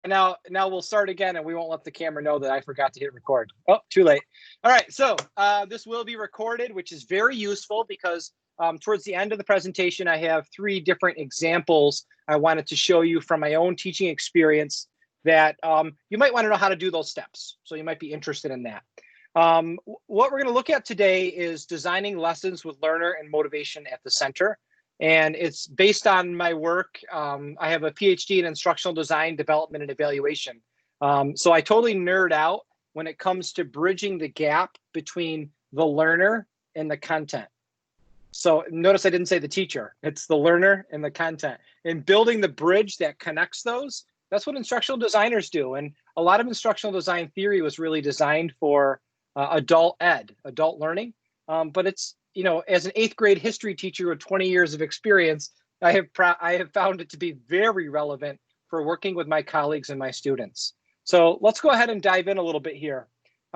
Now we'll start again, and we won't let the camera know that I forgot to hit record. Oh, too late. All right, so this will be recorded, which is very useful because towards the end of the presentation, I have 3 different examples I wanted to show you from my own teaching experience that you might want to know how to do those steps. So you might be interested in that. What we're going to look at today is designing lessons with learner and motivation at the center. And it's based on my work. I have a PhD in instructional design, development, and evaluation. So I totally nerd out when it comes to bridging the gap between the learner and the content. So notice I didn't say the teacher, it's the learner and the content. And building the bridge that connects those, that's what instructional designers do. And a lot of instructional design theory was really designed for adult learning. But it's, you know, as an 8th grade history teacher with 20 years of experience, I have found it to be very relevant for working with my colleagues and my students. So let's go ahead and dive in a little bit here.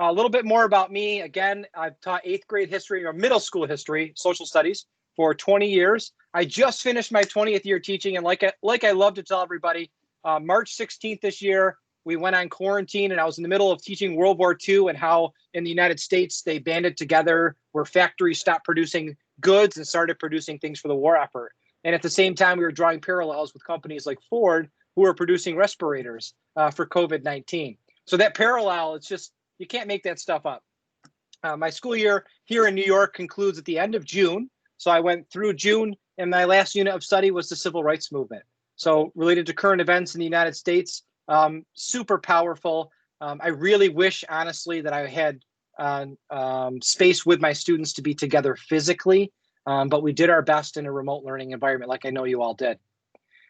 A little bit more about me. Again, I've taught 8th grade history or middle school history, social studies for 20 years. I just finished my 20th year teaching. And like I love to tell everybody, March 16th this year, we went on quarantine, and I was in the middle of teaching World War II and how in the United States they banded together where factories stopped producing goods and started producing things for the war effort. And at the same time, we were drawing parallels with companies like Ford, who are producing respirators for COVID-19. So that parallel, it's just, you can't make that stuff up. My school year here in New York concludes at the end of June. So I went through June, and my last unit of study was the civil rights movement. So related to current events in the United States, super powerful. I really wish, honestly, that I had space with my students to be together physically, but we did our best in a remote learning environment, like I know you all did.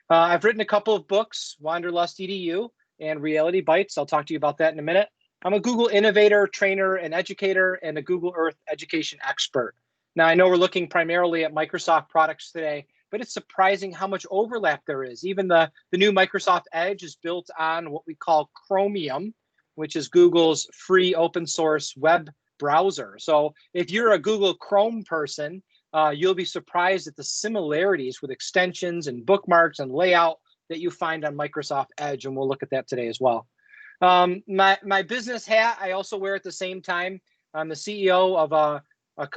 I've written a couple of books, WanderlustEDU and Reality Bites. I'll talk to you about that in a minute. I'm a Google innovator, trainer, and educator, and a Google Earth education expert. Now, I know we're looking primarily at Microsoft products today, but it's surprising how much overlap there is. Even the new Microsoft Edge is built on what we call Chromium, which is Google's free open source web browser. So if you're a Google Chrome person, you'll be surprised at the similarities with extensions and bookmarks and layout that you find on Microsoft Edge, and we'll look at that today as well. My business hat, I also wear at the same time. I'm the CEO of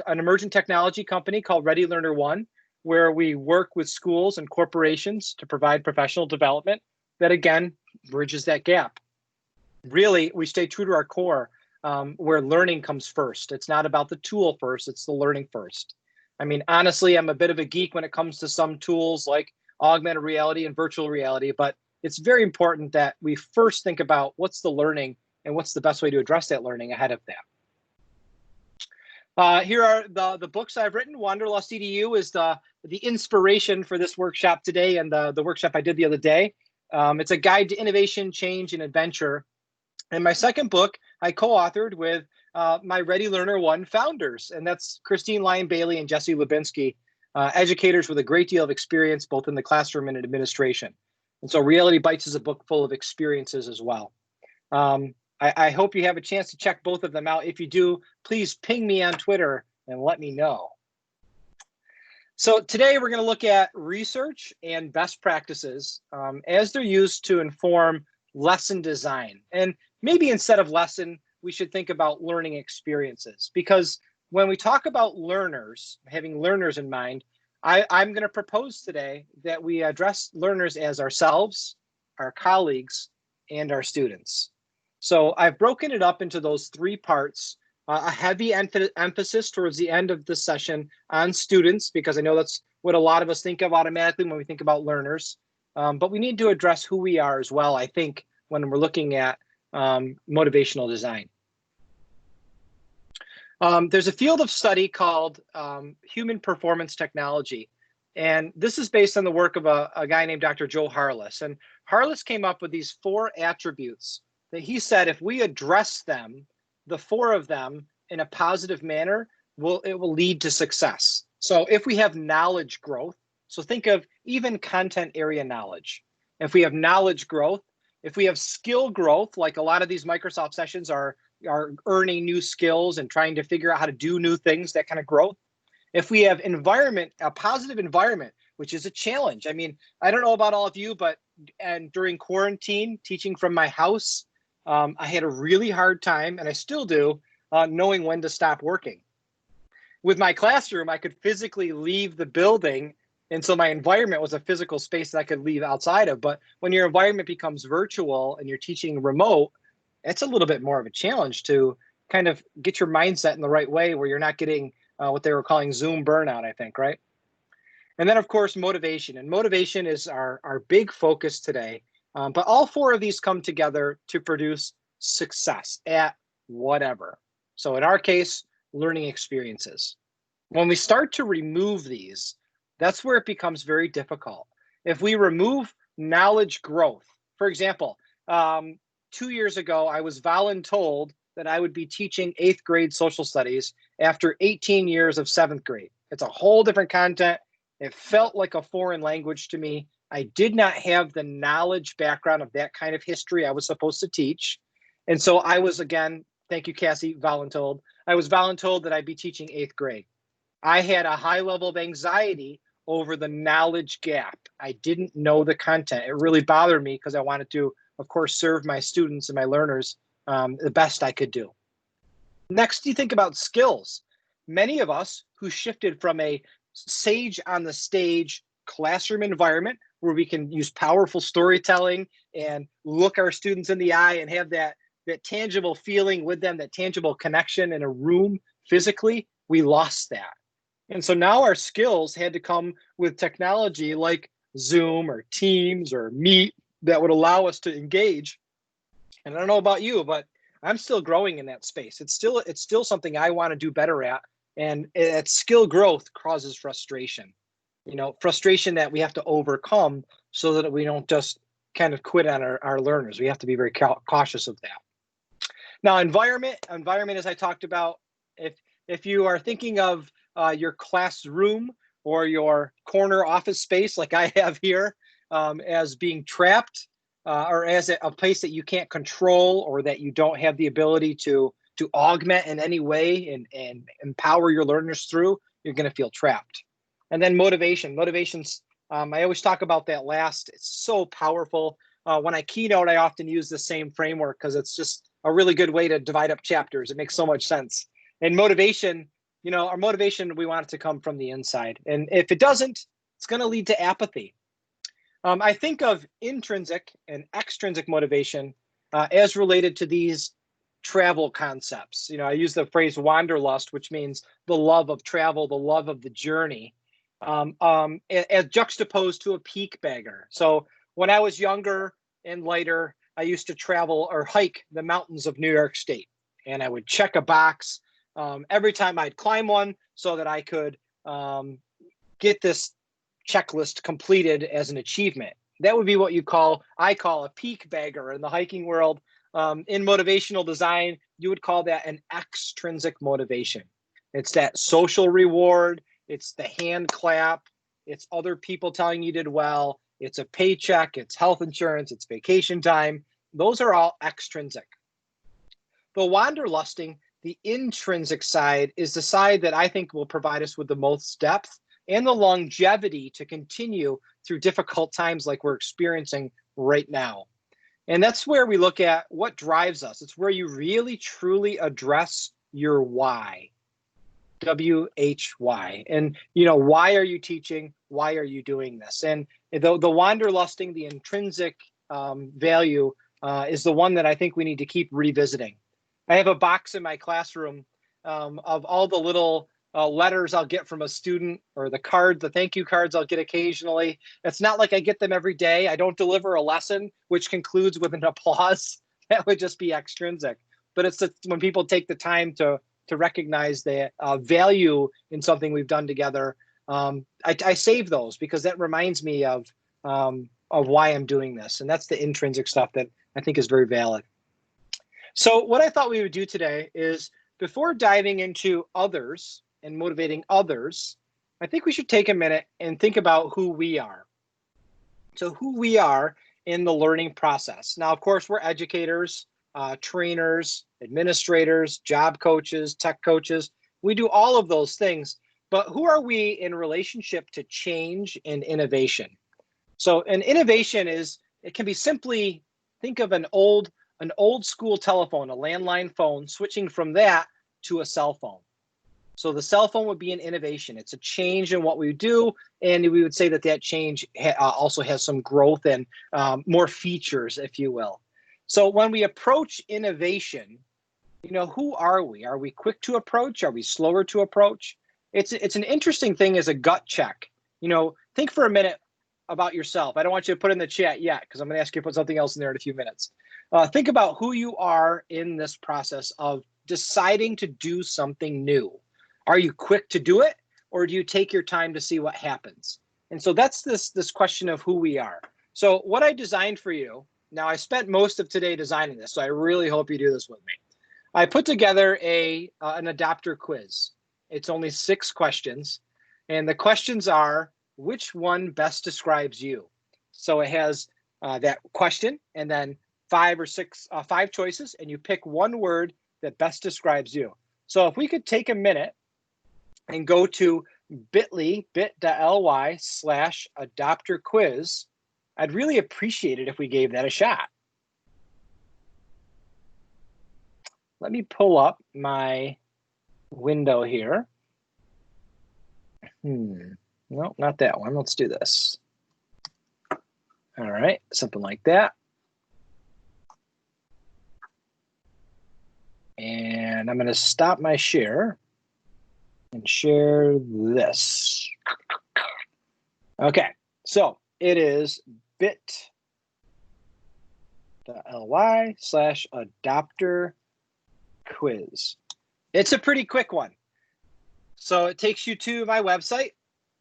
an emerging technology company called Ready Learner One, where we work with schools and corporations to provide professional development that, again, bridges that gap. Really, we stay true to our core, where learning comes first. It's not about the tool first, it's the learning first. I mean, honestly, I'm a bit of a geek when it comes to some tools like augmented reality and virtual reality, but it's very important that we first think about what's the learning and what's the best way to address that learning ahead of that. Here are the books I've written. WanderlustEDU is the inspiration for this workshop today and the workshop I did the other day. It's a guide to innovation, change, and adventure. And my second book I co-authored with my Ready Learner One founders, and that's Christine Lyon-Bailey and Jesse Lubinsky, educators with a great deal of experience both in the classroom and in administration. And so Reality Bites is a book full of experiences as well. I hope you have a chance to check both of them out. If you do, please ping me on Twitter and let me know. So today we're going to look at research and best practices as they're used to inform lesson design. And maybe instead of lesson, we should think about learning experiences, because when we talk about learners, having learners in mind, I'm going to propose today that we address learners as ourselves, our colleagues, and our students. So I've broken it up into those 3 parts, a heavy emphasis towards the end of the session on students, because I know that's what a lot of us think of automatically when we think about learners. But we need to address who we are as well, I think, when we're looking at motivational design. There's a field of study called human performance technology. And this is based on the work of a guy named Dr. Joe Harless. And Harless came up with these 4 attributes that he said if we address them, the 4 of them, in a positive manner, it will lead to success. So if we have knowledge growth, so think of even content area knowledge. If we have knowledge growth, if we have skill growth, like a lot of these Microsoft sessions are earning new skills and trying to figure out how to do new things, that kind of growth. If we have environment, a positive environment, which is a challenge. I mean, I don't know about all of you, but and during quarantine, teaching from my house, I had a really hard time, and I still do, knowing when to stop working. With my classroom, I could physically leave the building, and so my environment was a physical space that I could leave outside of. But when your environment becomes virtual and you're teaching remote, it's a little bit more of a challenge to kind of get your mindset in the right way where you're not getting what they were calling Zoom burnout, I think, right? And then, of course, motivation. And motivation is our big focus today. But all four of these come together to produce success at whatever. So in our case, learning experiences. When we start to remove these, that's where it becomes very difficult. If we remove knowledge growth, for example, 2 years ago, I was voluntold that I would be teaching 8th grade social studies after 18 years of 7th grade. It's a whole different content. It felt like a foreign language to me. I did not have the knowledge background of that kind of history I was supposed to teach. And so I was, again, thank you, Cassie, voluntold. I was voluntold that I'd be teaching 8th grade. I had a high level of anxiety over the knowledge gap. I didn't know the content. It really bothered me because I wanted to, of course, serve my students and my learners the best I could do. Next, you think about skills. Many of us who shifted from a sage on the stage classroom environment where we can use powerful storytelling and look our students in the eye and have that tangible feeling with them, that tangible connection in a room physically, we lost that. And so now our skills had to come with technology like Zoom or Teams or Meet that would allow us to engage. And I don't know about you, but I'm still growing in that space. It's still something I want to do better at. And skill growth causes frustration, frustration that we have to overcome so that we don't just kind of quit on our learners. We have to be very cautious of that. Now, environment, as I talked about, if you are thinking of your classroom or your corner office space like I have here as being trapped or as a place that you can't control or that you don't have the ability to augment in any way and empower your learners through, you're going to feel trapped. And then motivations. I always talk about that last. It's so powerful. When I keynote, I often use the same framework because it's just a really good way to divide up chapters. It makes so much sense. And motivation, our motivation, we want it to come from the inside. And if it doesn't, it's going to lead to apathy. I think of intrinsic and extrinsic motivation as related to these travel concepts. I use the phrase wanderlust, which means the love of travel, the love of the journey, as juxtaposed to a peak bagger. So when I was younger and lighter, I used to travel or hike the mountains of New York State, and I would check a box every time I'd climb one so that I could get this checklist completed as an achievement. That would be what I call a peak bagger in the hiking world. In motivational design, you would call that an extrinsic motivation. It's that social reward. It's the hand clap. It's other people telling you did well. It's a paycheck. It's health insurance. It's vacation time. Those are all extrinsic. The wanderlusting, the intrinsic side, is the side that I think will provide us with the most depth and the longevity to continue through difficult times like we're experiencing right now. And that's where we look at what drives us. It's where you really, truly address your why. WHY. And, why are you teaching? Why are you doing this? And the wanderlusting, the intrinsic value is the one that I think we need to keep revisiting. I have a box in my classroom of all the little letters I'll get from a student, or the thank you cards I'll get occasionally. It's not like I get them every day. I don't deliver a lesson which concludes with an applause. That would just be extrinsic. But it's when people take the time to recognize the value in something we've done together. I save those because that reminds me of why I'm doing this. And that's the intrinsic stuff that I think is very valid. So what I thought we would do today is, before diving into others and motivating others, I think we should take a minute and think about who we are. So who we are in the learning process. Now, of course, we're educators, trainers, administrators, job coaches, tech coaches. We do all of those things, but who are we in relationship to change and innovation? So an innovation it can be simply, think of an old school telephone, a landline phone, switching from that to a cell phone. So the cell phone would be an innovation. It's a change in what we do, and we would say that change also has some growth and more features, if you will. So when we approach innovation, who are we? Are we quick to approach? Are we slower to approach? It's an interesting thing as a gut check. Think for a minute about yourself. I don't want you to put in the chat yet, because I'm going to ask you to put something else in there in a few minutes. Think about who you are in this process of deciding to do something new. Are you quick to do it, or do you take your time to see what happens? And so that's this question of who we are. So what I designed for you, now I spent most of today designing this, so I really hope you do this with me. I put together an adopter quiz. It's only 6 questions, and the questions are, which one best describes you? So it has that question, and then 5 choices, and you pick one word that best describes you. So if we could take a minute and go to bit.ly/adopter quiz, I'd really appreciate it if we gave that a shot. Let me pull up my window here. No, not that one. Let's do this. All right, something like that. And I'm going to stop my share and share this. Okay, so it is bit.ly/adopter quiz. It's a pretty quick one. So it takes you to my website,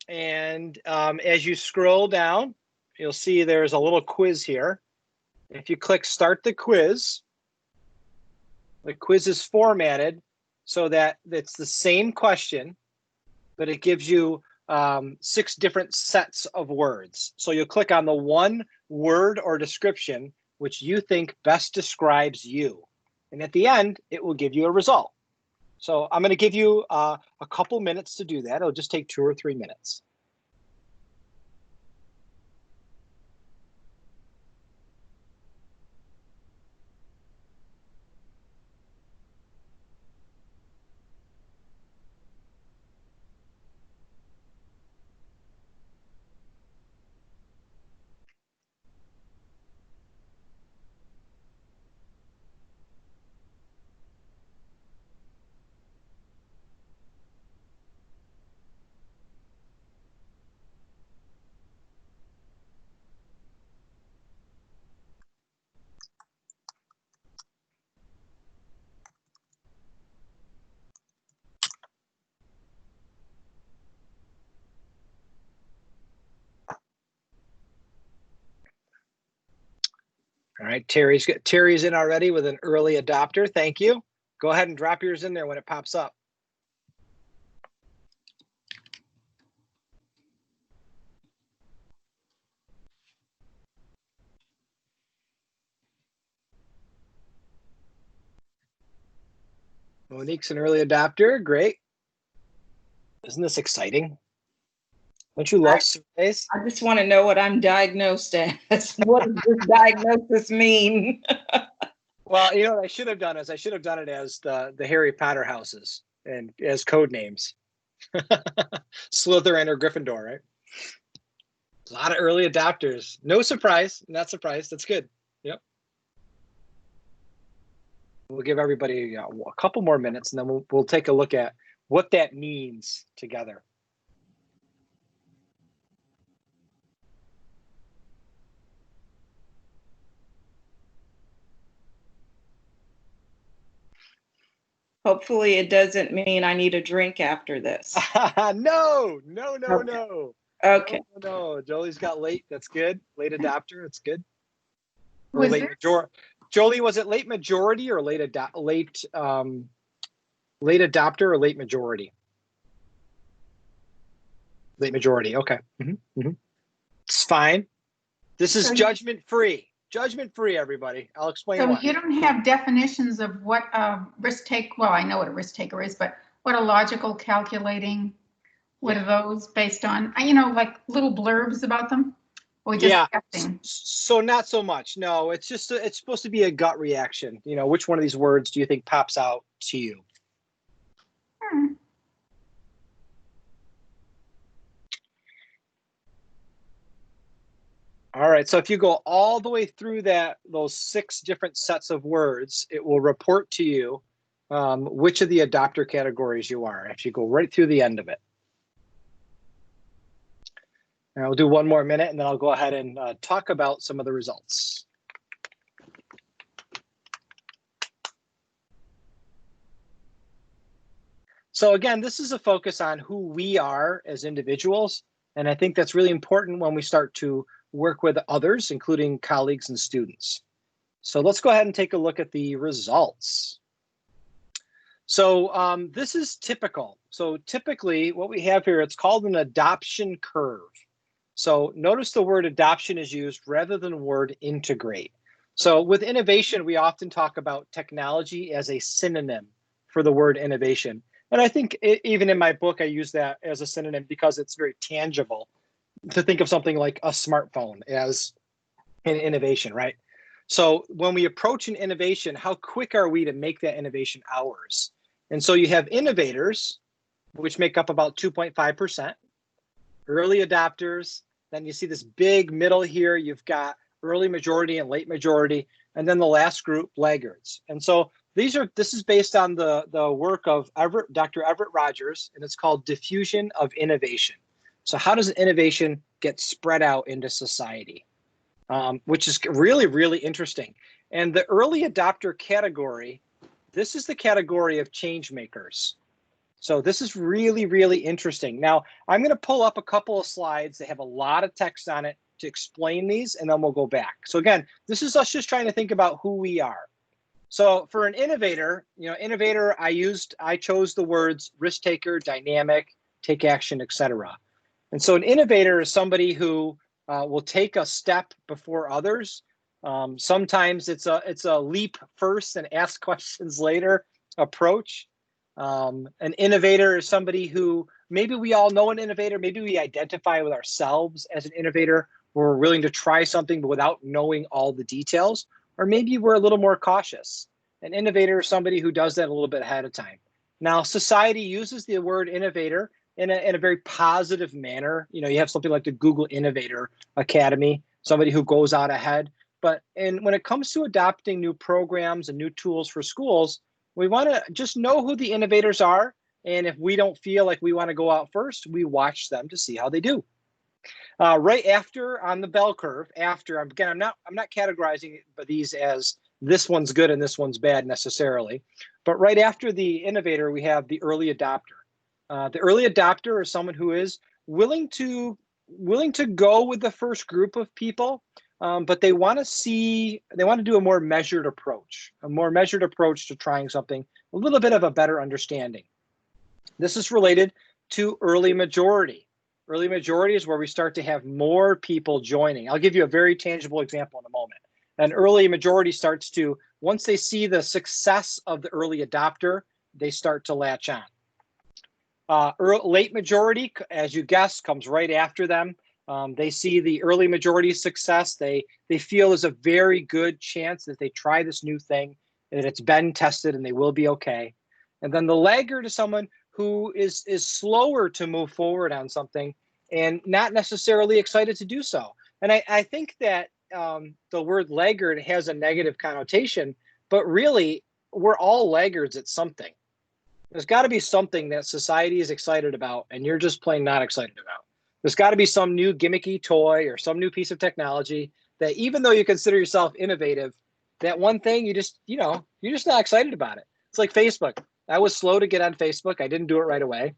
and as you scroll down, you'll see there's a little quiz here. If you click start the quiz is formatted so that it's the same question, but it gives you 6 different sets of words. So you'll click on the one word or description which you think best describes you. And at the end, it will give you a result. So I'm going to give you a couple minutes to do that. It'll just take 2 or 3 minutes. All right, Terry's in already with an early adopter. Thank you. Go ahead and drop yours in there when it pops up. Monique's an early adopter. Great. Isn't this exciting? Don't you love surveys? I just want to know what I'm diagnosed as. What does this diagnosis mean? Well, what I should have done is I should have done it as the Harry Potter houses and as code names. Slytherin or Gryffindor, right? A lot of early adopters. No surprise. Not surprised. That's good. Yep. We'll give everybody a couple more minutes, and then we'll take a look at what that means together. Hopefully it doesn't mean I need a drink after this. No. Okay. No. Jolie's got late. That's good. Late adopter. That's good. Or Was late majority. Jolie, was it late majority or late adopter or late majority? Late majority. Okay. It's fine. This is judgment free. Judgment free, everybody. I'll explain So why. you don't have definitions of what a risk take, well, I know what a risk taker is, but what a logical calculating, what are those based on, like little blurbs about them? Or just Yeah. guessing? So not so much. No, it's just it's supposed to be a gut reaction. You know, which one of these words do you think pops out to you? Hmm. All right. So if you go all the way through those 6 different sets of words, it will report to you which of the adopter categories you are. If you go right through the end of it. And I'll do one more minute, and then I'll go ahead and talk about some of the results. So again, this is a focus on who we are as individuals. And I think that's really important when we start to work with others, including colleagues and students. So let's go ahead and take a look at the results. So this is typical. So typically what we have here, it's called an adoption curve. So notice the word adoption is used rather than the word integrate. So with innovation, we often talk about technology as a synonym for the word innovation. And I think even in my book, I use that as a synonym because it's very tangible to think of something like a smartphone as an innovation, right? So when we approach an innovation, how quick are we to make that innovation ours? And so you have innovators, which make up about 2.5%, early adopters, then you see this big middle here, you've got early majority and late majority, and then the last group, laggards. And so this is based on the work of Dr. Everett Rogers, and it's called diffusion of innovation. So how does innovation get spread out into society? Which is really, really interesting. And the early adopter category, this is the category of change makers. So this is really, really interesting. Now, I'm going to pull up a couple of slides that have a lot of text on it to explain these, and then we'll go back. So again, this is us just trying to think about who we are. So for an innovator, I chose the words risk taker, dynamic, take action, etc. And so an innovator is somebody who will take a step before others. Sometimes it's a leap first and ask questions later approach. An innovator is somebody who, maybe we all know an innovator, maybe we identify with ourselves as an innovator. We're willing to try something but without knowing all the details, or maybe we're a little more cautious. An innovator is somebody who does that a little bit ahead of time. Now, society uses the word innovator in a very positive manner. You know, you have something like the Google Innovator Academy, somebody who goes out ahead. But when it comes to adopting new programs and new tools for schools, we want to just know who the innovators are. And if we don't feel like we want to go out first, we watch them to see how they do. Right after on the bell curve, again, I'm not categorizing these as this one's good and this one's bad necessarily, but right after the innovator, we have the early adopter. The early adopter is someone who is willing to go with the first group of people, but they want to do a more measured approach to trying something, a little bit of a better understanding. This is related to early majority. Early majority is where we start to have more people joining. I'll give you a very tangible example in a moment. An early majority starts to, once they see the success of the early adopter, they start to latch on. Late majority, as you guessed, comes right after them. They see the early majority success. They feel there's a very good chance that they try this new thing, that it's been tested and they will be okay. And then the laggard is someone who is slower to move forward on something and not necessarily excited to do so. And I think that the word laggard has a negative connotation, but really we're all laggards at something. There's got to be something that society is excited about and you're just plain not excited about. There's got to be some new gimmicky toy or some new piece of technology that, even though you consider yourself innovative, that one thing you're just not excited about it. It's like Facebook. I was slow to get on Facebook. I didn't do it right away.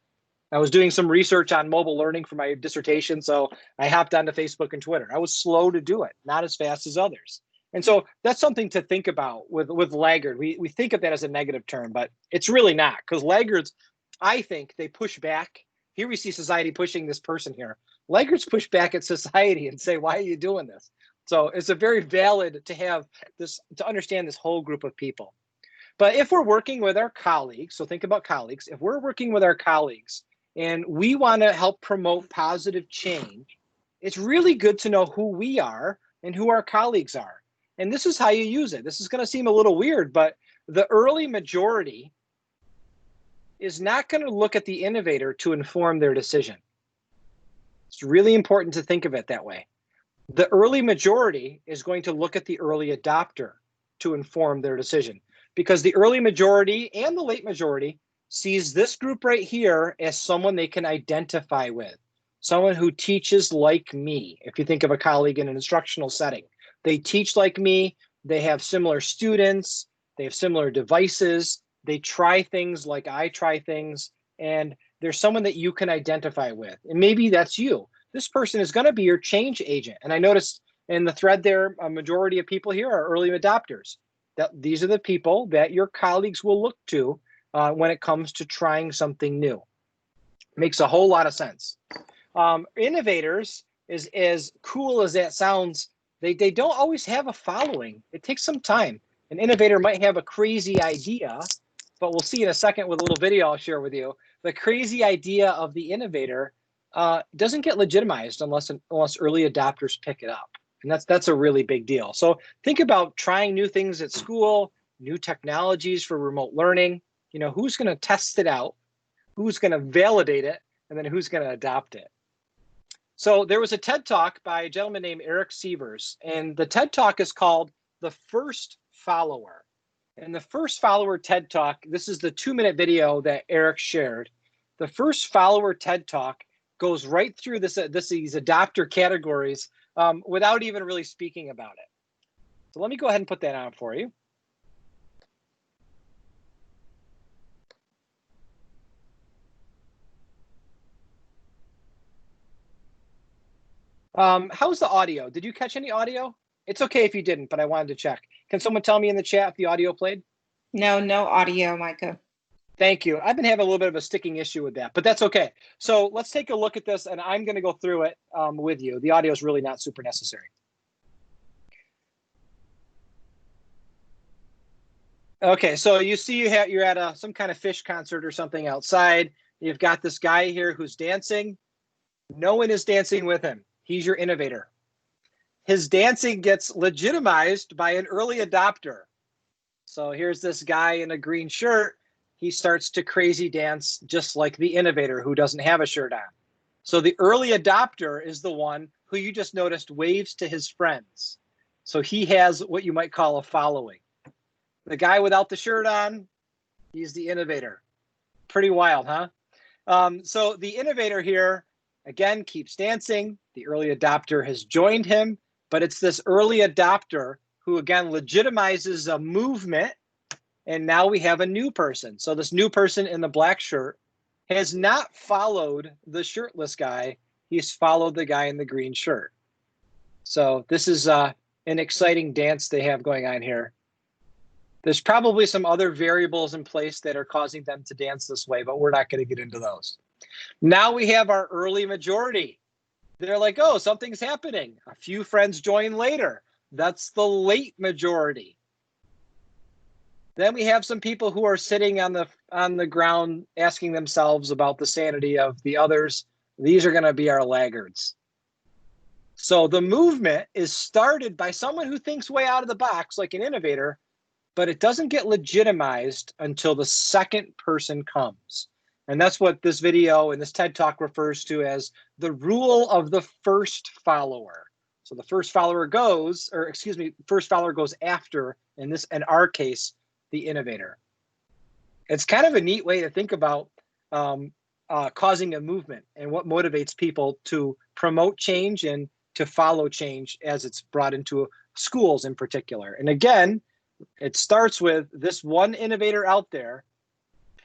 I was doing some research on mobile learning for my dissertation, so I hopped onto Facebook and Twitter. I was slow to do it, not as fast as others. And so that's something to think about with laggard. We think of that as a negative term, but it's really not, because laggards, I think they push back. Here we see society pushing this person here. Laggards push back at society and say, why are you doing this? So it's a very valid to have this, to understand this whole group of people. But if we're working with our colleagues, so think about colleagues, if we're working with our colleagues and we want to help promote positive change it's really good to know who we are and who our colleagues are. And this is how you use it. This is going to seem a little weird, but the early majority is not going to look at the innovator to inform their decision. It's really important to think of it that way. The early majority is going to look at the early adopter to inform their decision, because the early majority and the late majority sees this group right here as someone they can identify with, someone who teaches like me. If you think of a colleague in an instructional setting, they teach like me, they have similar students, they have similar devices, they try things like I try things, and there's someone that you can identify with. And maybe that's you. This person is going to be your change agent. And I noticed in the thread there, a majority of people here are early adopters. That these are the people that your colleagues will look to when it comes to trying something new. Makes a whole lot of sense. Innovators, is as cool as that sounds, they don't always have a following. It takes some time. An innovator might have a crazy idea, but we'll see in a second with a little video I'll share with you. The crazy idea of the innovator doesn't get legitimized unless early adopters pick it up. And that's a really big deal. So think about trying new things at school, new technologies for remote learning. You know, who's going to test it out, who's going to validate it, and then who's going to adopt it. So there was a TED Talk by a gentleman named Eric Sievers, and the TED Talk is called The First Follower. And the First Follower TED Talk, this is the 2-minute video that Eric shared. The First Follower TED Talk goes right through these adopter categories without even really speaking about it. So let me go ahead and put that on for you. How's the audio? Did you catch any audio? It's okay if you didn't, but I wanted to check. Can someone tell me in the chat if the audio played? No audio, Micah. Thank you. I've been having a little bit of a sticking issue with that, but that's okay. So let's take a look at this, and I'm going to go through it with you. The audio is really not super necessary. Okay, so you see you're at some kind of fish concert or something outside. You've got this guy here who's dancing. No one is dancing with him. He's your innovator. His dancing gets legitimized by an early adopter. So here's this guy in a green shirt. He starts to crazy dance just like the innovator who doesn't have a shirt on. So the early adopter is the one who you just noticed waves to his friends. So he has what you might call a following. The guy without the shirt on, he's the innovator. Pretty wild, huh? So the innovator here, again, keeps dancing. The early adopter has joined him, but it's this early adopter who, again, legitimizes a movement. And now we have a new person. So this new person in the black shirt has not followed the shirtless guy. He's followed the guy in the green shirt. So this is an exciting dance they have going on here. There's probably some other variables in place that are causing them to dance this way, but we're not going to get into those. Now we have our early majority. They're like, oh, something's happening. A few friends join later. That's the late majority. Then we have some people who are sitting on the ground asking themselves about the sanity of the others. These are going to be our laggards. So the movement is started by someone who thinks way out of the box, like an innovator, but it doesn't get legitimized until the second person comes. And that's what this video and this TED Talk refers to as the rule of the first follower. So the first follower goes, or excuse me, first follower goes after, in our case, the innovator. It's kind of a neat way to think about causing a movement and what motivates people to promote change and to follow change as it's brought into schools in particular. And again, it starts with this one innovator out there.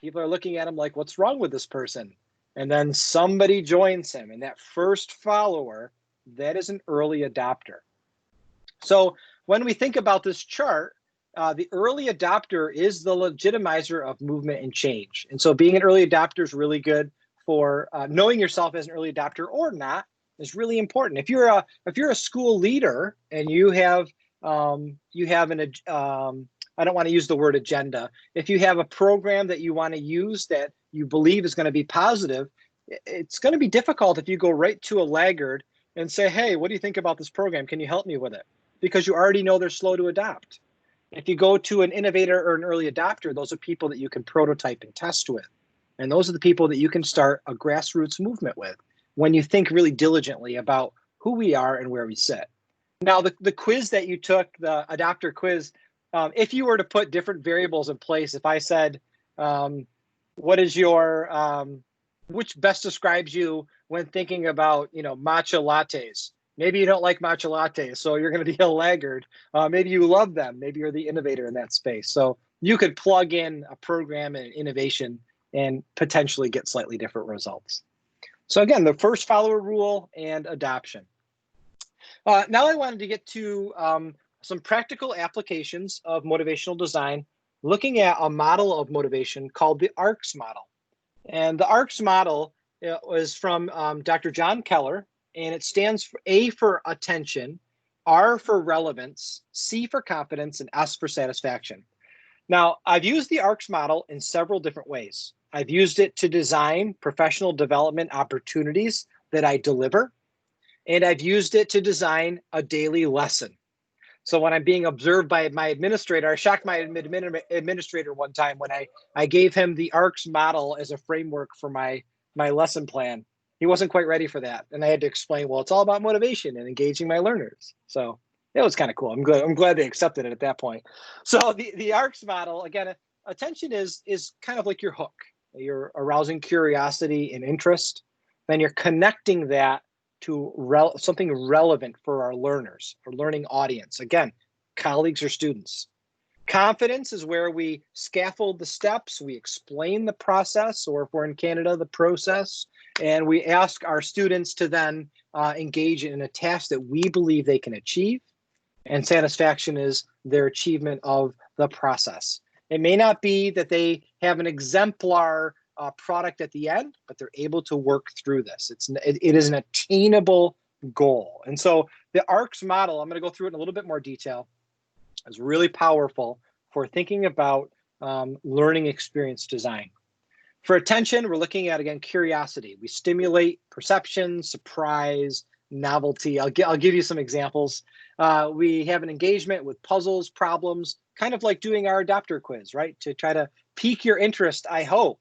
People are looking at him like, what's wrong with this person? And then somebody joins him. And that first follower, that is an early adopter. So when we think about this chart, the early adopter is the legitimizer of movement and change. And so being an early adopter is really good for knowing yourself as an early adopter or not is really important. If you're a school leader and you have I don't want to use the word agenda. If you have a program that you want to use that you believe is going to be positive, it's going to be difficult if you go right to a laggard and say, hey, what do you think about this program? Can you help me with it? Because you already know they're slow to adopt. If you go to an innovator or an early adopter, those are people that you can prototype and test with. And those are the people that you can start a grassroots movement with when you think really diligently about who we are and where we sit. Now, the quiz that you took, the adopter quiz, if you were to put different variables in place, if I said, what is your, which best describes you when thinking about, matcha lattes? Maybe you don't like matcha lattes, so you're going to be a laggard. Maybe you love them. Maybe you're the innovator in that space. So you could plug in a program and innovation and potentially get slightly different results. So again, the first follower rule and adoption. Now I wanted to get to some practical applications of motivational design, looking at a model of motivation called the ARCS model. And the ARCS model was from Dr. John Keller, and it stands for A for attention, R for relevance, C for confidence, and S for satisfaction. Now, I've used the ARCS model in several different ways. I've used it to design professional development opportunities that I deliver, and I've used it to design a daily lesson. So when I'm being observed by my administrator, I shocked my administrator one time when I gave him the ARCS model as a framework for my lesson plan. He wasn't quite ready for that. And I had to explain, well, it's all about motivation and engaging my learners. So it was kind of cool. I'm glad they accepted it at that point. So the ARCS model, again, attention is kind of like your hook. You're arousing curiosity and interest. Then you're connecting that to something relevant for our learners, our learning audience. Again, colleagues or students. Confidence is where we scaffold the steps, we explain the process, or if we're in Canada, the process, and we ask our students to then engage in a task that we believe they can achieve. And satisfaction is their achievement of the process. It may not be that they have an exemplar product at the end, but they're able to work through this. It is an attainable goal. And so the ARCS model, I'm going to go through it in a little bit more detail, is really powerful for thinking about learning experience design. For attention, we're looking at, again, curiosity. We stimulate perception, surprise, novelty. I'll give you some examples. We have an engagement with puzzles, problems, kind of like doing our adopter quiz, right? To try to pique your interest, I hope.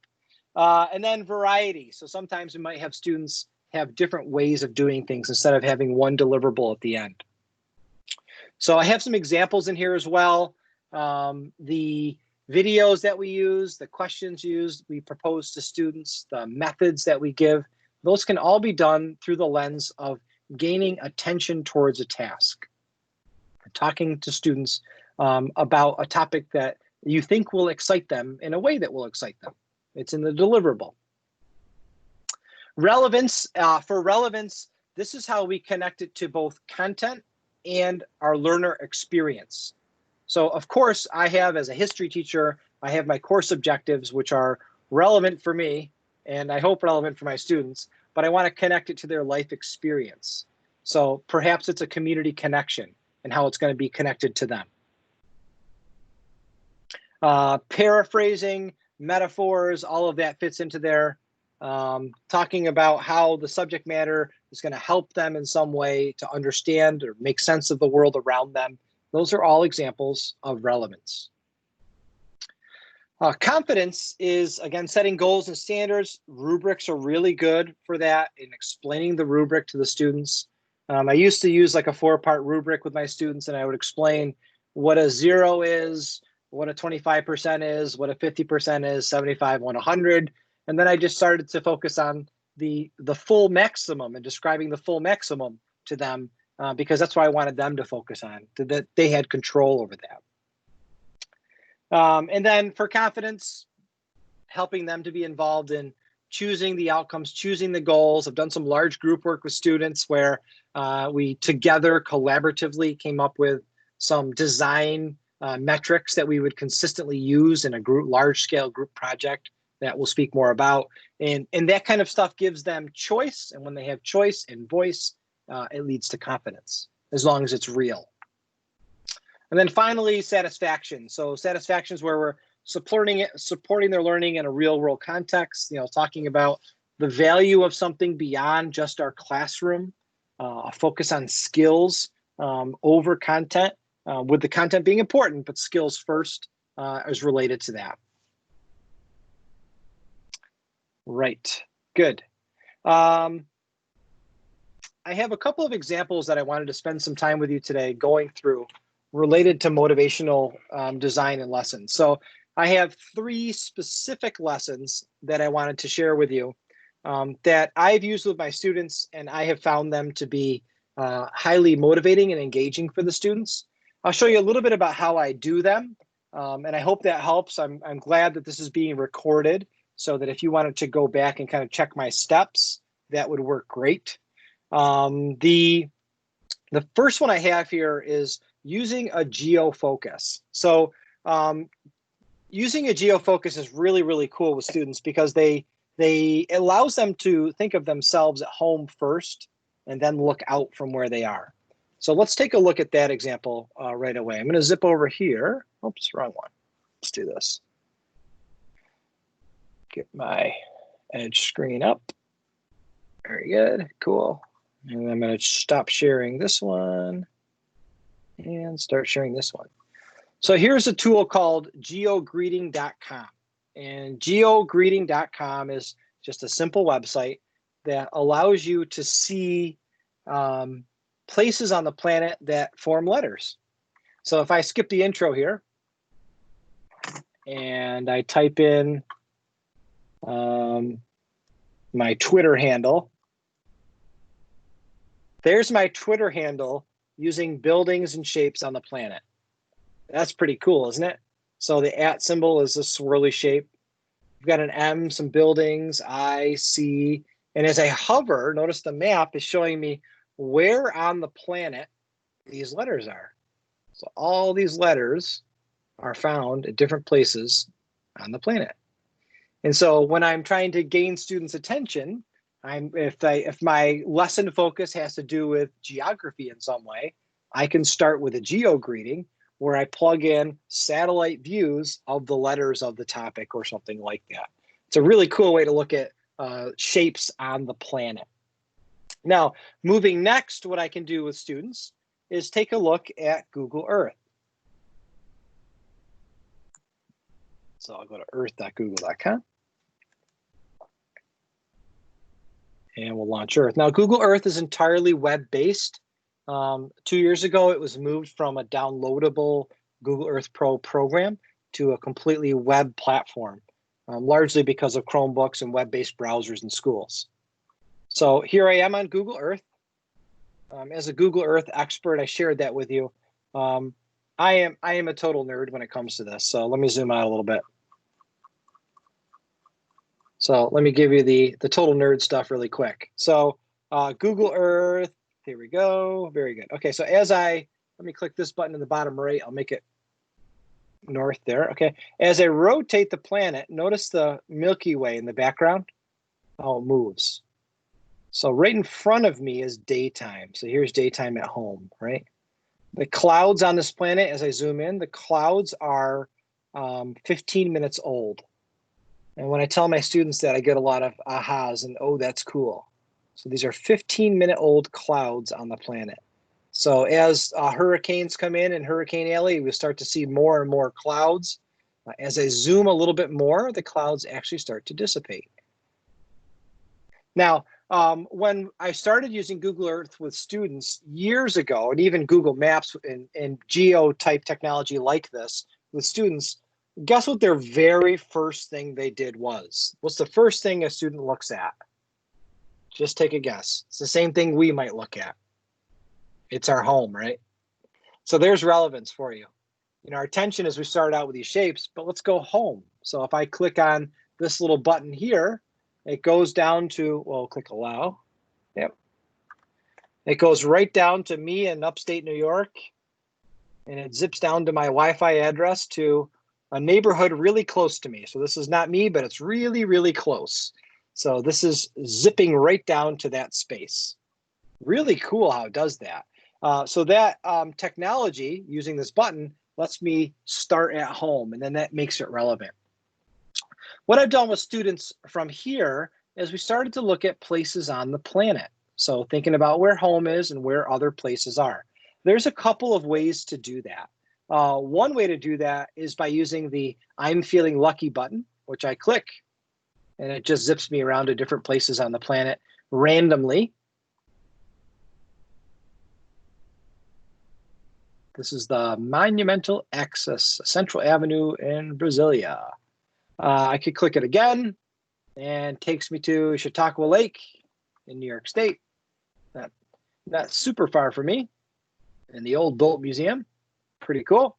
And then variety. So sometimes we might have students have different ways of doing things instead of having one deliverable at the end. So I have some examples in here as well. The videos that we use, the questions used, we propose to students, the methods that we give, those can all be done through the lens of gaining attention towards a task. Talking to students about a topic that you think will excite them in a way that will excite them. It's in the deliverable. Relevance, for relevance, this is how we connect it to both content and our learner experience. So of course, I have, as a history teacher, I have my course objectives, which are relevant for me, and I hope relevant for my students, but I want to connect it to their life experience. So perhaps it's a community connection and how it's going to be connected to them. Paraphrasing, metaphors, all of that fits into there. Talking about how the subject matter is going to help them in some way to understand or make sense of the world around them. Those are all examples of relevance. Confidence is, again, setting goals and standards. Rubrics are really good for that in explaining the rubric to the students. I used to use like a 4-part rubric with my students, and I would explain what a 0 is, what a 25% is, what a 50% is, 75, 100. And then I just started to focus on the full maximum and describing the full maximum to them because that's what I wanted them to focus on, that they had control over that. And then for confidence, helping them to be involved in choosing the outcomes, choosing the goals. I've done some large group work with students where we together collaboratively came up with some design metrics that we would consistently use in a large scale group project that we'll speak more about. And that kind of stuff gives them choice. And when they have choice and voice, it leads to confidence, as long as it's real. And then finally, satisfaction. So satisfaction is where we're supporting their learning in a real world context, talking about the value of something beyond just our classroom. a focus on skills over content, with the content being important, but skills first is related to that. Right, good. I have a couple of examples that I wanted to spend some time with you today going through related to motivational design and lessons. So I have 3 specific lessons that I wanted to share with you that I've used with my students, and I have found them to be highly motivating and engaging for the students. I'll show you a little bit about how I do them, and I hope that helps. I'm glad that this is being recorded so that if you wanted to go back and kind of check my steps, that would work great. The first one I have here is using a geofocus. So using a geofocus is really, really cool with students because it allows them to think of themselves at home first and then look out from where they are. So let's take a look at that example right away. I'm going to zip over here. Oops, wrong one. Let's do this. Get my Edge screen up. Very good, cool. And I'm going to stop sharing this one and start sharing this one. So here's a tool called GeoGreeting.com. And GeoGreeting.com is just a simple website that allows you to see places on the planet that form letters. So if I skip the intro here and I type in my Twitter handle, there's my Twitter handle using buildings and shapes on the planet. That's pretty cool, isn't it? So the @ symbol is a swirly shape. We've got an M, some buildings, I, C, and as I hover, notice the map is showing me where on the planet these letters are. So all these letters are found at different places on the planet. And so when I'm trying to gain students' attention, if my lesson focus has to do with geography in some way, I can start with a GeoGreeting where I plug in satellite views of the letters of the topic or something like that. It's a really cool way to look at shapes on the planet. Now, moving next, what I can do with students is take a look at Google Earth. So I'll go to earth.google.com. And we'll launch Earth. Now, Google Earth is entirely web-based. 2 years ago, it was moved from a downloadable Google Earth Pro program to a completely web platform, largely because of Chromebooks and web-based browsers in schools. So here I am on Google Earth. As a Google Earth expert, I shared that with you. I am a total nerd when it comes to this. So let me zoom out a little bit. So let me give you the total nerd stuff really quick. So Google Earth, here we go. Very good. Okay, so let me click this button in the bottom right. I'll make it north there. Okay, as I rotate the planet, notice the Milky Way in the background, how it moves. So right in front of me is daytime. So here's daytime at home, right? The clouds on this planet, as I zoom in, the clouds are 15 minutes old. And when I tell my students that, I get a lot of ahas and, oh, that's cool. So these are 15-minute-old clouds on the planet. So as hurricanes come in and Hurricane Ellis, we start to see more and more clouds. As I zoom a little bit more, the clouds actually start to dissipate. Now, when I started using Google Earth with students years ago, and even Google Maps and geo-type technology like this with students, guess what their very first thing they did was? What's the first thing a student looks at? Just take a guess. It's the same thing we might look at. It's our home, right? So there's relevance for you. You know, our attention as we start out with these shapes, but let's go home. So if I click on this little button here, it goes down to, well, click allow. Yep. It goes right down to me in upstate New York, and it zips down to my Wi-Fi address to a neighborhood really close to me. So this is not me, but it's really, really close. So this is zipping right down to that space. Really cool how it does that. So that technology using this button lets me start at home, and then that makes it relevant. What I've done with students from here is we started to look at places on the planet. So thinking about where home is and where other places are. There's a couple of ways to do that. One way to do that is by using the I'm feeling lucky button, which I click, and it just zips me around to different places on the planet randomly. This is the Monumental Axis, Central Avenue in Brasilia. I could click it again, and takes me to Chautauqua Lake in New York State. Not super far from me, in the old Boat Museum. Pretty cool.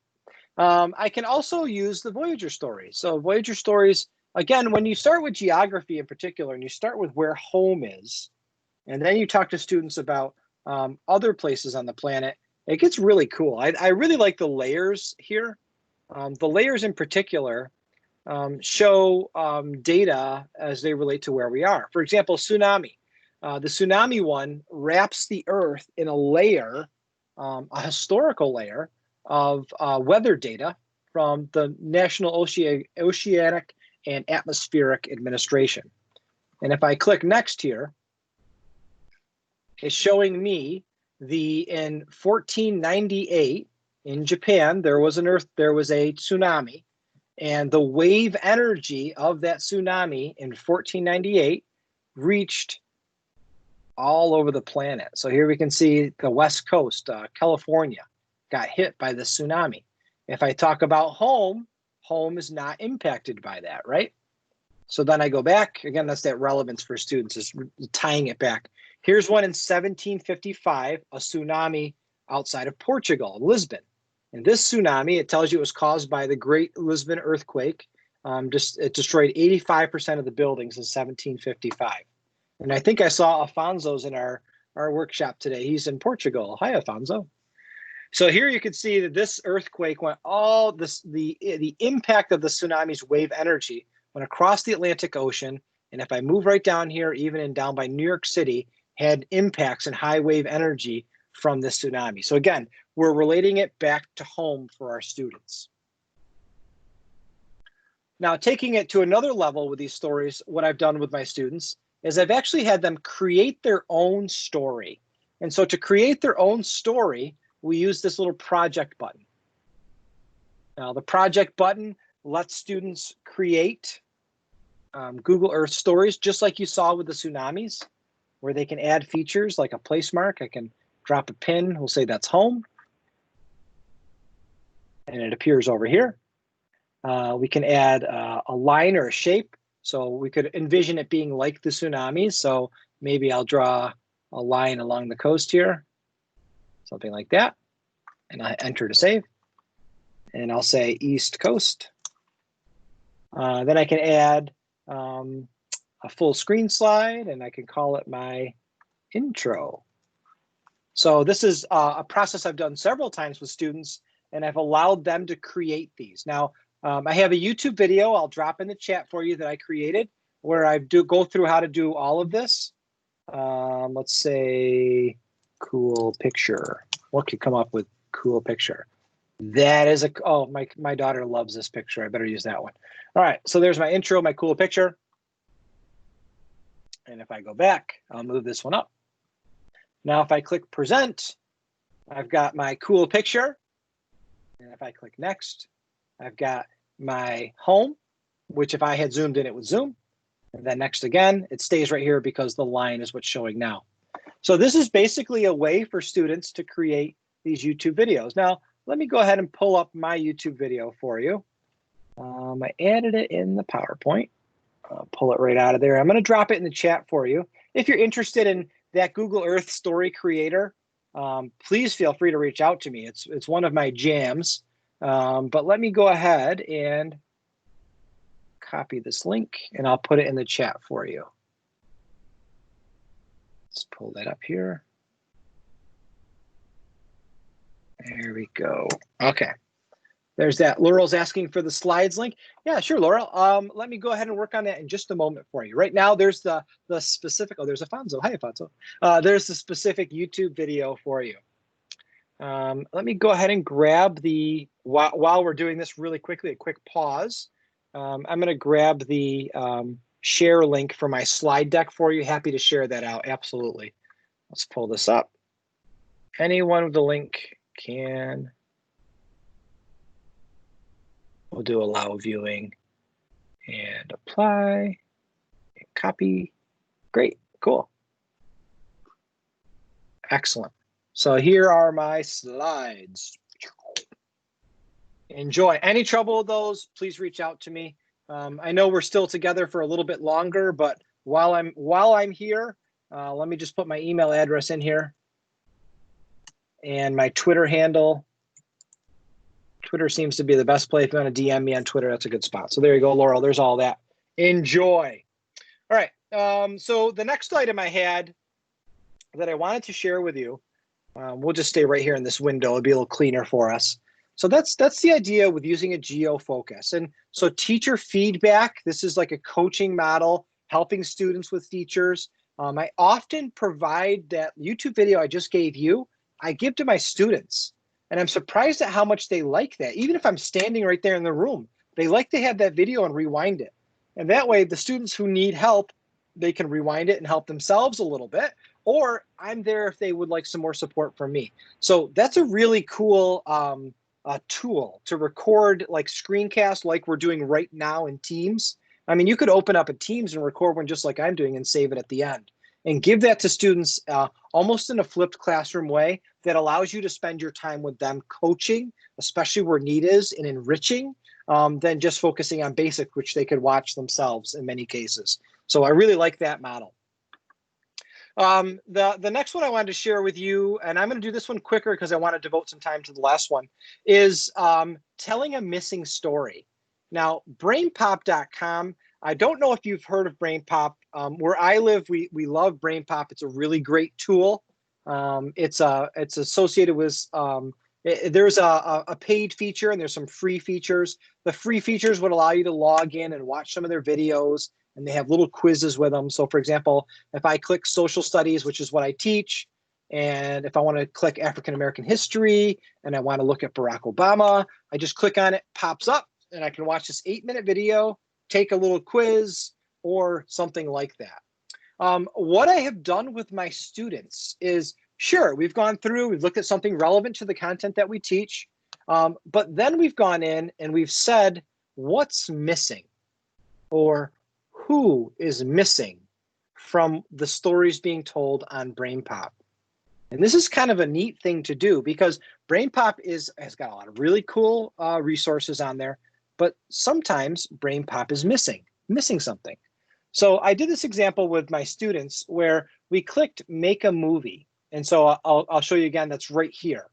I can also use the Voyager stories. So Voyager stories, again, when you start with geography in particular, and you start with where home is, and then you talk to students about other places on the planet, it gets really cool. I really like the layers here. The layers in particular show data as they relate to where we are. For example, tsunami. The tsunami one wraps the Earth in a layer, a historical layer of weather data from the National Oceanic and Atmospheric Administration. And if I click next here, it's showing me in 1498 in Japan, there was a tsunami, and the wave energy of that tsunami in 1498 reached all over the planet. So here we can see the West Coast, California, got hit by the tsunami. If I talk about home is not impacted by that, right? So then I go back, again, that's that relevance for students, is tying it back. Here's one in 1755, a tsunami outside of Portugal, Lisbon. And this tsunami, it tells you it was caused by the Great Lisbon earthquake. It destroyed 85% of the buildings in 1755. And I think I saw Afonso's in our workshop today. He's in Portugal. Hi, Afonso. So here you can see that this earthquake went the impact of the tsunami's wave energy went across the Atlantic Ocean. And if I move right down here, even down by New York City, had impacts and high wave energy from this tsunami. So again, we're relating it back to home for our students. Now, taking it to another level with these stories, what I've done with my students is I've actually had them create their own story. And so to create their own story, we use this little project button. Now, the project button lets students create Google Earth stories, just like you saw with the tsunamis, where they can add features like a place mark. I can drop a pin, we'll say that's home, and it appears over here. We can add a line or a shape, so we could envision it being like the tsunamis. So maybe I'll draw a line along the coast here, something like that, and I enter to save, and I'll say East Coast. Then I can add a full screen slide, and I can call it my intro. So this is a process I've done several times with students, and I've allowed them to create these. Now, I have a YouTube video I'll drop in the chat for you that I created, where I go through how to do all of this. Let's say cool picture. What could come up with cool picture? That is my daughter loves this picture. I better use that one. All right, so there's my intro, my cool picture. And if I go back, I'll move this one up. Now, if I click present, I've got my cool picture. And if I click next, I've got my home, which if I had zoomed in, it would zoom. And then next again, it stays right here because the line is what's showing now. So this is basically a way for students to create these YouTube videos. Now, let me go ahead and pull up my YouTube video for you. I added it in the PowerPoint. I'll pull it right out of there. I'm going to drop it in the chat for you. If you're interested in that Google Earth story creator, please feel free to reach out to me. It's one of my jams. But let me go ahead and copy this link, and I'll put it in the chat for you. Let's pull that up here. There we go. Okay. There's that. Laurel's asking for the slides link. Yeah, sure, Laurel. Let me go ahead and work on that in just a moment for you. Right now, there's the specific, there's Afonso. Hi, Afonso. There's the specific YouTube video for you. Let me go ahead and grab while we're doing this really quickly, a quick pause. I'm going to grab the share link for my slide deck for you. Happy to share that out. Absolutely. Let's pull this up. Anyone with the link can. We'll do allow viewing and apply and copy. Great, cool. Excellent. So here are my slides. Enjoy. Any trouble with those, please reach out to me. I know we're still together for a little bit longer, but while I'm here, let me just put my email address in here and my Twitter handle. Twitter seems to be the best place. If you want to DM me on Twitter, that's a good spot. So there you go, Laurel. There's all that. Enjoy. All right. So the next item I had that I wanted to share with you, we'll just stay right here in this window. It'll be a little cleaner for us. So that's the idea with using a geo focus. And so teacher feedback, this is like a coaching model, helping students with features. I often provide that YouTube video I just gave you, I give to my students. And I'm surprised at how much they like that. Even if I'm standing right there in the room, they like to have that video and rewind it. And that way, the students who need help, they can rewind it and help themselves a little bit. Or I'm there if they would like some more support from me. So that's a really cool tool to record like screencast like we're doing right now in Teams. I mean, you could open up a Teams and record one just like I'm doing and save it at the end. And give that to students almost in a flipped classroom way that allows you to spend your time with them coaching, especially where need is, and enriching, than just focusing on basic, which they could watch themselves in many cases. So I really like that model. The next one I wanted to share with you, and I'm going to do this one quicker because I want to devote some time to the last one, is telling a missing story. Now, brainpop.com, I don't know if you've heard of BrainPop. Where I live, we love BrainPop. It's a really great tool. It's associated with, there's a paid feature and there's some free features. The free features would allow you to log in and watch some of their videos, and they have little quizzes with them. So for example, if I click social studies, which is what I teach, and if I want to click African American history and I want to look at Barack Obama, I just click on it, pops up, and I can watch this 8-minute video, take a little quiz, or something like that. What I have done with my students is, sure, we've gone through, we've looked at something relevant to the content that we teach, but then we've gone in and we've said, what's missing? Or who is missing from the stories being told on BrainPop? And this is kind of a neat thing to do because BrainPop has got a lot of really cool resources on there, but sometimes BrainPop is missing something. So I did this example with my students where we clicked make a movie. And so I'll show you again, that's right here.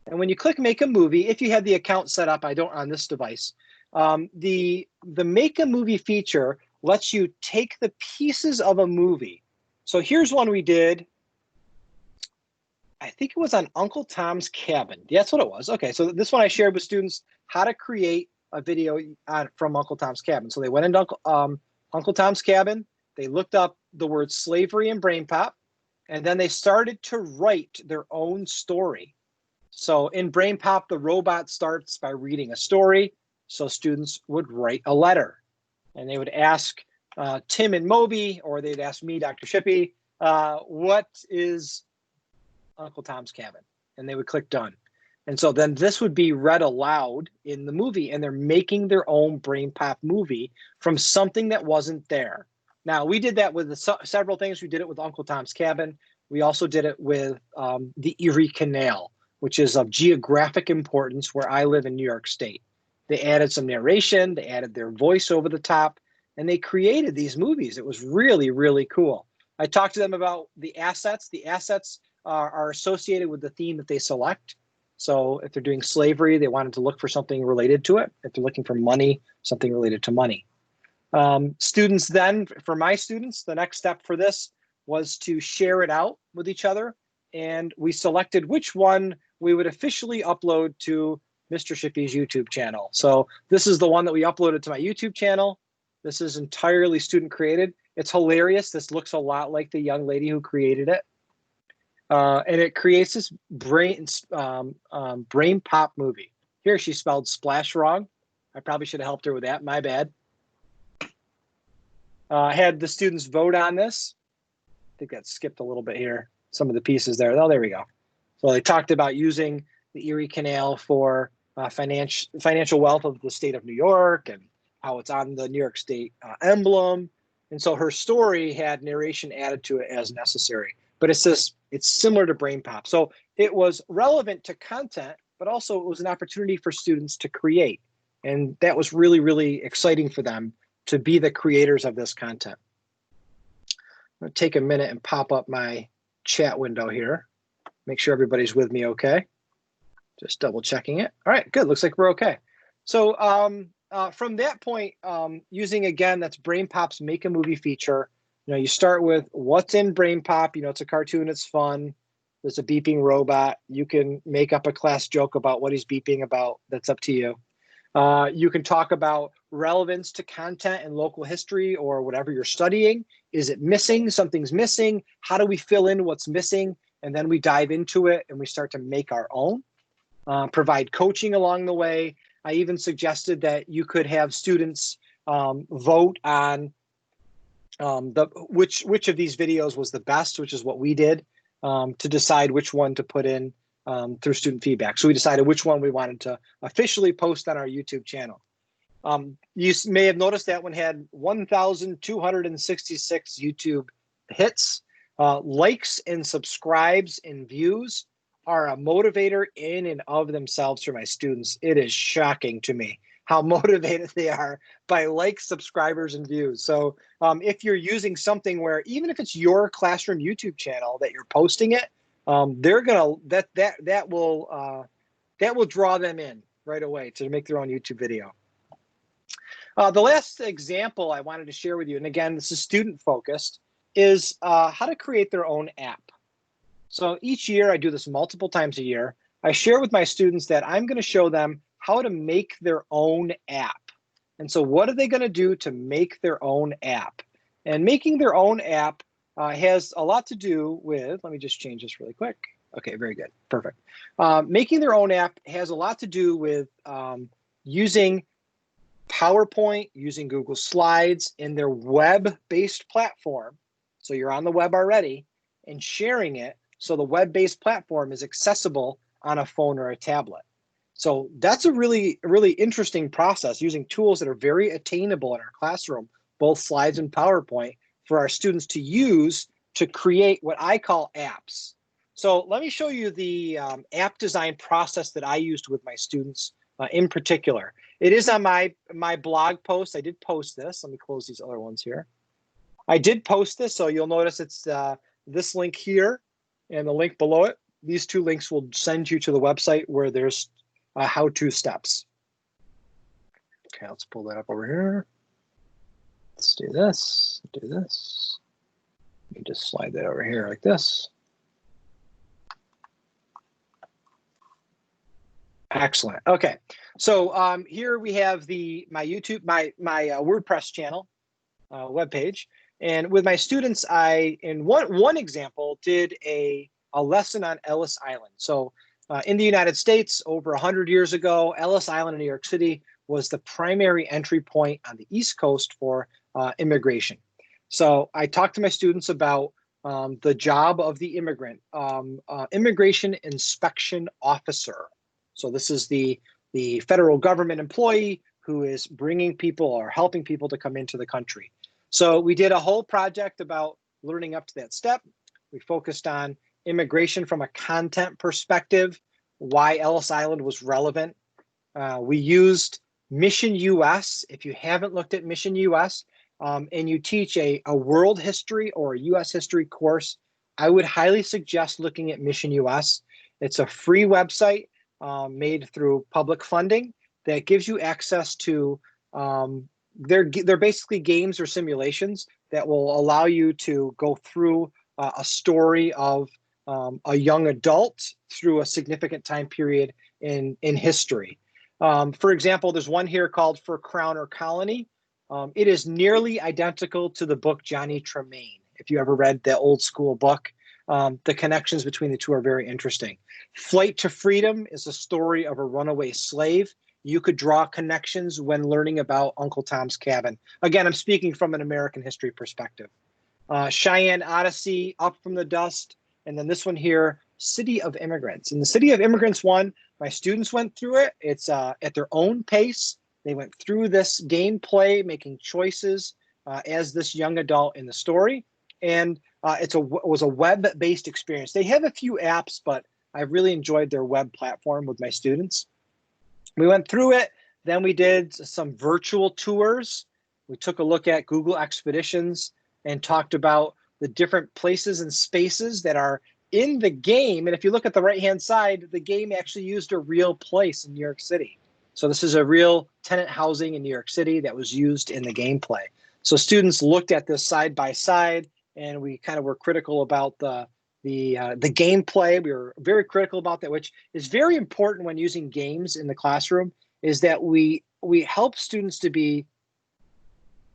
And when you click make a movie, if you had the account set up, I don't on this device, the make a movie feature lets you take the pieces of a movie. So here's one we did. I think it was on Uncle Tom's Cabin. That's what it was. Okay, so this one I shared with students how to create a video from Uncle Tom's Cabin. So they went into Uncle Tom's Cabin, they looked up the word slavery in BrainPop, and then they started to write their own story. So in BrainPop, the robot starts by reading a story. So students would write a letter, and they would ask Tim and Moby, or they'd ask me, Dr. Shippee, what is Uncle Tom's Cabin? And they would click done. And so then this would be read aloud in the movie, and they're making their own BrainPop movie from something that wasn't there. Now, we did that with several things. We did it with Uncle Tom's Cabin. We also did it with the Erie Canal, which is of geographic importance where I live in New York State. They added some narration, they added their voice over the top, and they created these movies. It was really, really cool. I talked to them about the assets. The assets are associated with the theme that they select. So if they're doing slavery, they wanted to look for something related to it. If they're looking for money, something related to money. Students then, for my students, the next step for this was to share it out with each other. And we selected which one we would officially upload to Mr. Shippee's YouTube channel. So this is the one that we uploaded to my YouTube channel. This is entirely student created. It's hilarious. This looks a lot like the young lady who created it. And it creates this brain pop movie. Here she spelled splash wrong. I probably should have helped her with that. My bad. Had the students vote on this. I think that skipped a little bit here. some of the pieces there. Oh, there we go. So they talked about using the Erie Canal for financial wealth of the state of New York and how it's on the New York State emblem. And so her story had narration added to it as necessary. But it's similar to Brain Pop. So it was relevant to content, but also it was an opportunity for students to create. And that was really, really exciting for them to be the creators of this content. I'm going to take a minute and pop up my chat window here. Make sure everybody's with me okay. Just double checking it. All right, good. Looks like we're okay. So from that point, using, again, that's Brain Pop's Make a Movie feature. You start with what's in Brain Pop. It's a cartoon. It's fun. There's a beeping robot. You can make up a class joke about what he's beeping about. That's up to you. You can talk about relevance to content and local history or whatever you're studying. Is it missing? Something's missing. How do we fill in what's missing? And then we dive into it and we start to make our own. Provide coaching along the way. I even suggested that you could have students vote on which of these videos was the best, which is what we did, to decide which one to put in through student feedback. So we decided which one we wanted to officially post on our YouTube channel. You may have noticed that one had 1,266 YouTube hits. Likes and subscribes and views are a motivator in and of themselves for my students. It is shocking to me how motivated they are by likes, subscribers, and views. So if you're using something where, even if it's your classroom YouTube channel that you're posting it, they're gonna that will draw them in right away to make their own YouTube video. The last example I wanted to share with you, and again, this is student focused, is how to create their own app. So each year, I do this multiple times a year. I share with my students that I'm going to show them how to make their own app. And so what are they going to do to make their own app? And making their own app has a lot to do with, let me just change this really quick. Okay, very good, perfect. Making their own app has a lot to do with using PowerPoint, using Google Slides in their web-based platform. So you're on the web already, and sharing it so the web-based platform is accessible on a phone or a tablet. So that's a really, really interesting process, using tools that are very attainable in our classroom, both slides and PowerPoint, for our students to use to create what I call apps. So let me show you the app design process that I used with my students in particular. It is on my blog post. I did post this. Let me close these other ones here. I did post this, so you'll notice it's this link here and the link below it. These two links will send you to the website where there's how-to steps. Okay, let's pull that up over here. Let's do this, do this. Let me just slide that over here like this. Excellent. Okay, so here we have my YouTube, my WordPress channel webpage, and with my students, I in one example did a lesson on Ellis Island. So in the United States, over 100 years ago, Ellis Island in New York City was the primary entry point on the East Coast for immigration. So I talked to my students about the job of the immigrant, immigration inspection officer. So this is the federal government employee who is bringing people or helping people to come into the country. So we did a whole project about learning up to that step. We focused on immigration from a content perspective, why Ellis Island was relevant. We used Mission US. If you haven't looked at Mission US and you teach a world history or a US history course, I would highly suggest looking at Mission US. It's a free website made through public funding that gives you access to, they're basically games or simulations that will allow you to go through a story of a young adult through a significant time period in history. For example, there's one here called For Crown or Colony. It is nearly identical to the book Johnny Tremaine. If you ever read the old school book, the connections between the two are very interesting. Flight to Freedom is a story of a runaway slave. You could draw connections when learning about Uncle Tom's Cabin. Again, I'm speaking from an American history perspective. Cheyenne Odyssey, Up from the Dust, And then this one here, City of Immigrants. And the City of Immigrants one, my students went through it. It's at their own pace. They went through this gameplay, making choices as this young adult in the story. And it was a web-based experience. They have a few apps, but I really enjoyed their web platform with my students. We went through it. Then we did some virtual tours. We took a look at Google Expeditions and talked about the different places and spaces that are in the game. And if you look at the right-hand side, the game actually used a real place in New York City. So this is a real tenant housing in New York City that was used in the gameplay. So students looked at this side by side, and we kind of were critical about the gameplay. We were very critical about that, which is very important when using games in the classroom, is that we help students to be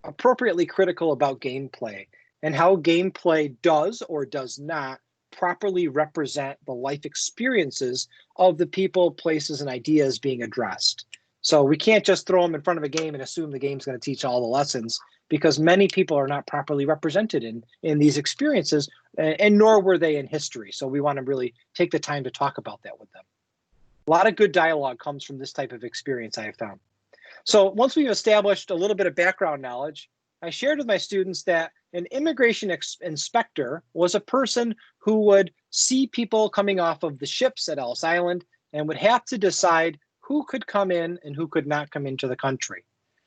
appropriately critical about gameplay and how gameplay does or does not properly represent the life experiences of the people, places, and ideas being addressed. So we can't just throw them in front of a game and assume the game's going to teach all the lessons, because many people are not properly represented in these experiences, and nor were they in history. So we want to really take the time to talk about that with them. A lot of good dialogue comes from this type of experience, I have found. So once we've established a little bit of background knowledge, I shared with my students that an immigration inspector was a person who would see people coming off of the ships at Ellis Island and would have to decide who could come in and who could not come into the country.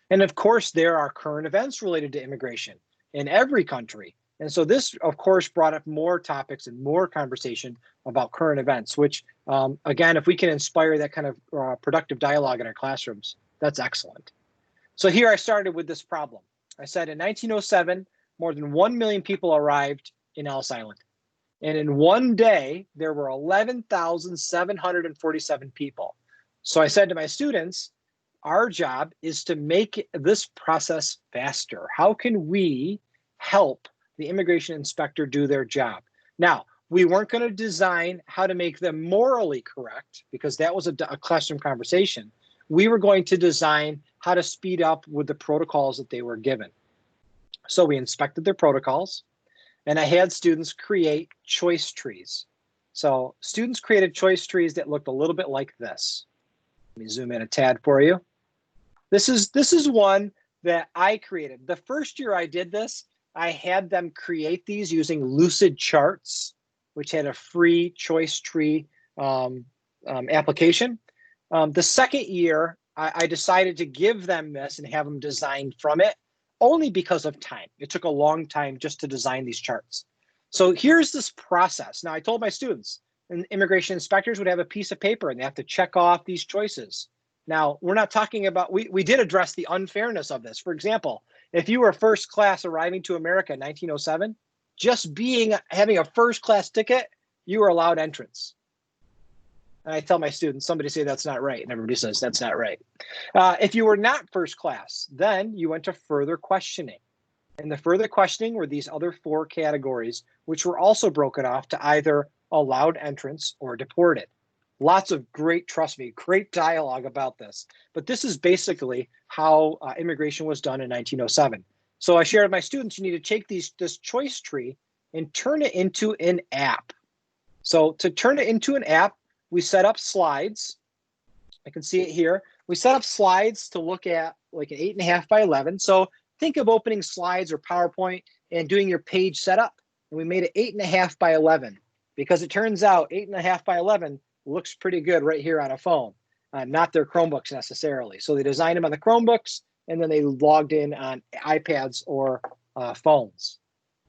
And of course, there are current events related to immigration in every country. And so this, of course, brought up more topics and more conversation about current events, which, again, if we can inspire that kind of productive dialogue in our classrooms, that's excellent. So here I started with this problem. I said in 1907, more than 1 million people arrived in Ellis Island. And in one day, there were 11,747 people. So I said to my students, our job is to make this process faster. How can we help the immigration inspector do their job? Now, we weren't going to design how to make them morally correct, because that was a classroom conversation. We were going to design how to speed up with the protocols that they were given. So we inspected their protocols, and I had students create choice trees. So students created choice trees that looked a little bit like this. Let me zoom in a tad for you. This is one that I created. The first year I did this, I had them create these using Lucid Charts, which had a free choice tree application. The second year, I decided to give them this and have them designed from it, only because of time. It took a long time just to design these charts. So here's this process. Now, I told my students, and immigration inspectors would have a piece of paper and they have to check off these choices. Now, we're not talking about, we did address the unfairness of this. For example, if you were first class arriving to America in 1907, just having a first class ticket, you were allowed entrance. And I tell my students, somebody say that's not right, and everybody says that's not right. If you were not first class, then you went to further questioning. And the further questioning were these other 4 categories, which were also broken off to either allowed entrance or deported. Lots of great, trust me, great dialogue about this. But this is basically how immigration was done in 1907. So I shared with my students, you need to take this choice tree and turn it into an app. So to turn it into an app, we set up slides. I can see it here. We set up slides to look at like an 8.5 by 11. So think of opening slides or PowerPoint and doing your page setup. And we made it 8.5 by 11 because it turns out 8.5 by 11 looks pretty good right here on a phone, not their Chromebooks necessarily. So they designed them on the Chromebooks, and then they logged in on iPads or phones.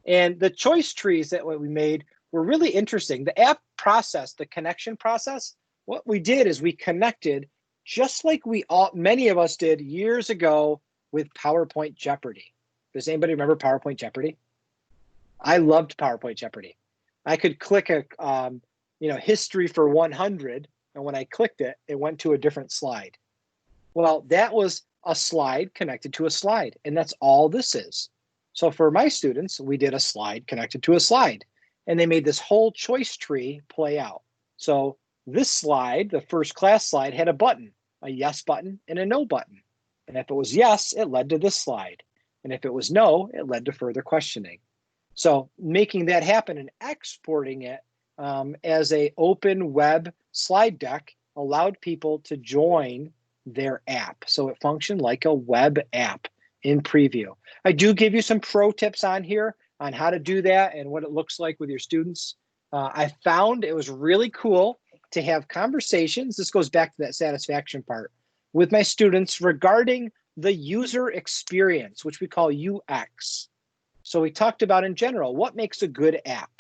And the choice trees that we made were really interesting. The app process, the connection process, what we did is we connected just like many of us did years ago with PowerPoint Jeopardy. Does anybody remember PowerPoint Jeopardy? I loved PowerPoint Jeopardy. I could click history for 100, and when I clicked it, it went to a different slide. Well, that was a slide connected to a slide, and that's all this is. So for my students, we did a slide connected to a slide, and they made this whole choice tree play out. So this slide, the first class slide, had a button, a yes button and a no button. And if it was yes, it led to this slide. And if it was no, it led to further questioning. So making that happen and exporting it as a open web slide deck allowed people to join their app. So it functioned like a web app in preview. I do give you some pro tips on here on how to do that and what it looks like with your students. I found it was really cool to have conversations. This goes back to that satisfaction part with my students regarding the user experience, which we call UX. So we talked about in general, what makes a good app?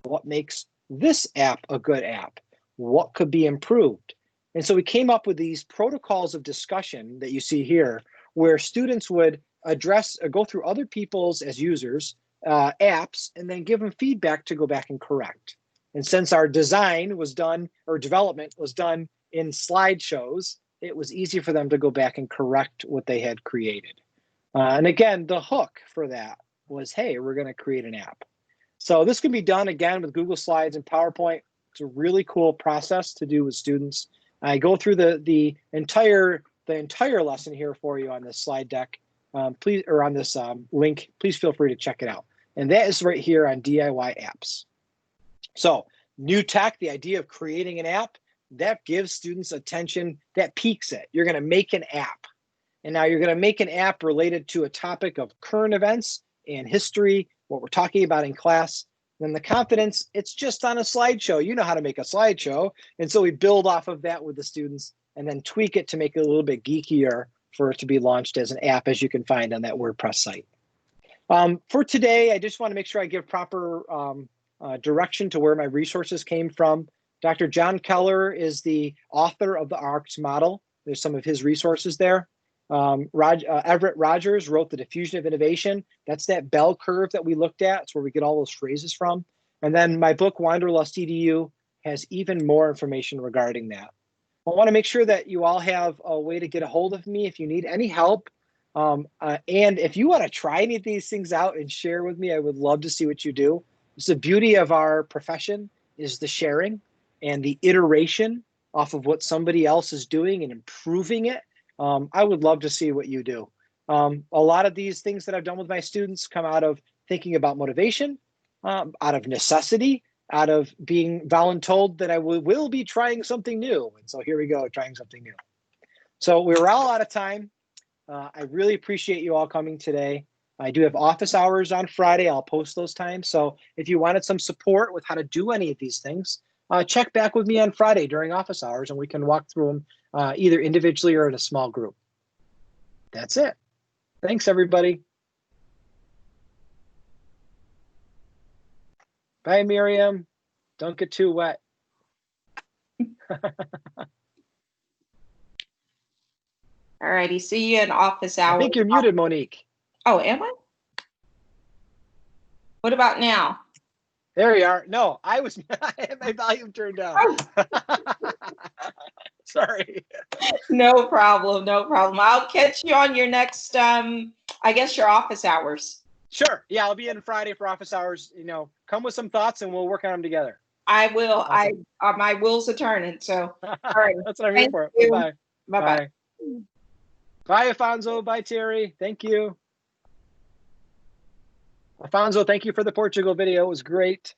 What makes this app a good app? What could be improved? And so we came up with these protocols of discussion that you see here, where students would address or go through other people's, as users, apps, and then give them feedback to go back and correct. And since our design was done, or development was done in slideshows, it was easy for them to go back and correct what they had created. And again, the hook for that was, hey, we're going to create an app. So this can be done again with Google Slides and PowerPoint. It's a really cool process to do with students. I go through the entire lesson here for you on this slide deck. Please, or on this link, please feel free to check it out. And that is right here on DIY apps. So new tech, the idea of creating an app, that gives students attention, that piques it. You're going to make an app. And now you're going to make an app related to a topic of current events and history, what we're talking about in class. Then the confidence, it's just on a slideshow. You know how to make a slideshow. And so we build off of that with the students and then tweak it to make it a little bit geekier for it to be launched as an app, as you can find on that WordPress site. For today, I just want to make sure I give proper direction to where my resources came from. Dr. John Keller is the author of the ARCS model. There's some of his resources there. Everett Rogers wrote The Diffusion of Innovation. That's that bell curve that we looked at. It's where we get all those phrases from. And then my book, WanderlustEDU, has even more information regarding that. I want to make sure that you all have a way to get a hold of me if you need any help. And if you want to try any of these things out and share with me, I would love to see what you do. It's the beauty of our profession is the sharing and the iteration off of what somebody else is doing and improving it. I would love to see what you do. A lot of these things that I've done with my students come out of thinking about motivation, out of necessity, out of being voluntold that I will be trying something new. And so here we go, trying something new. So we're all out of time. I really appreciate you all coming today. I do have office hours on Friday. I'll post those times. So if you wanted some support with how to do any of these things, check back with me on Friday during office hours and we can walk through them either individually or in a small group. That's it. Thanks, everybody. Bye, Miriam. Don't get too wet. All righty. See you in office hours. I think you're muted, Monique. Oh, am I? What about now? There you are. No, I had my volume turned down. Sorry. No problem. No problem. I'll catch you on your next, I guess, your office hours. Sure. Yeah, I'll be in Friday for office hours. You know, come with some thoughts and we'll work on them together. I will. Awesome. My wheels are turning. So, all right. That's what I'm here for. Bye-bye. Bye-bye. Bye, Afonso. Bye, Terry. Thank you. Afonso, thank you for the Portugal video. It was great.